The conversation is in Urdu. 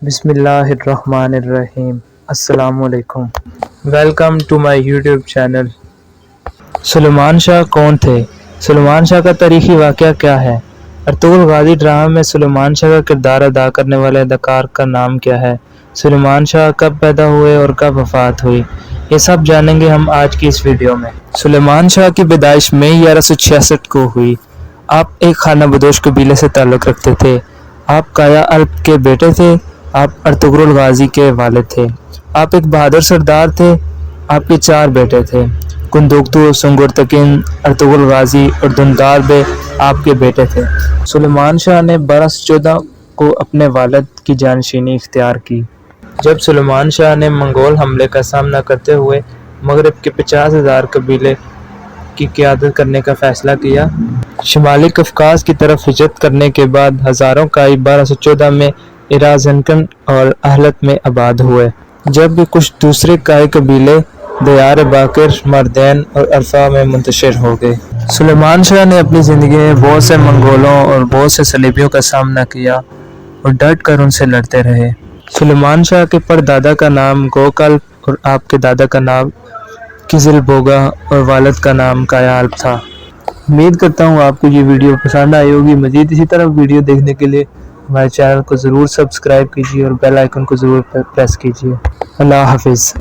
بسم اللہ الرحمن الرحیم۔ السلام علیکم، welcome to my YouTube channel. Sulaiman Shah کون تھے؟ سلیمان شاہ کا تاریخی واقعہ کیا ہے؟ ارطغرل غازی ڈرامہ میں سلیمان شاہ کا کردار ادا کرنے والے اداکار کا نام کیا ہے؟ سلیمان شاہ کب پیدا ہوئے اور کب وفات ہوئی؟ یہ سب جانیں گے ہم آج کی اس ویڈیو میں۔ سلیمان شاہ کی پیدائش مئی 1166 کو ہوئی۔ آپ ایک خانہ بدوش قبیلے سے تعلق رکھتے تھے۔ آپ کایا الپ کے بیٹے تھے۔ آپ ارطغرل غازی کے والد تھے۔ آپ ایک بہادر سردار تھے۔ آپ کے 4 بیٹے تھے۔ کندوکتو، سنگرتکین، ارطغرل غازی اور دندار بے آپ کے بیٹے تھے۔ سلیمان شاہ نے 1214 کو اپنے والد کی جانشینی اختیار کی۔ جب سلیمان شاہ نے منگول حملے کا سامنا کرتے ہوئے مغرب کے 50,000 قبیلے کی قیادت کرنے کا فیصلہ کیا، شمالی قفقاز کی طرف ہجرت کرنے کے بعد ہزاروں کائی 1214 میں ایرازنکن اور اہلت میں آباد ہوئے، جبکہ کچھ دوسرے کائی قبیلے دیار باکر، مردین اور ارفا میں منتشر ہو گئے۔ سلیمان شاہ نے اپنی زندگی میں بہت سے منگولوں اور بہت سے صلیبیوں کا سامنا کیا اور ڈٹ کر ان سے لڑتے رہے۔ سلیمان شاہ کے پردادا کا نام گوکلپ اور آپ کے دادا کا نام کزل بوگا اور والد کا نام کایا الپ تھا۔ امید کرتا ہوں آپ کو یہ ویڈیو پسند آئی ہوگی۔ مزید اسی طرح ویڈیو دیکھنے کے لیے ہمارے چینل کو ضرور سبسکرائب کیجیے اور بیل آئیکن کو ضرور پریس کیجیے۔ اللہ حافظ۔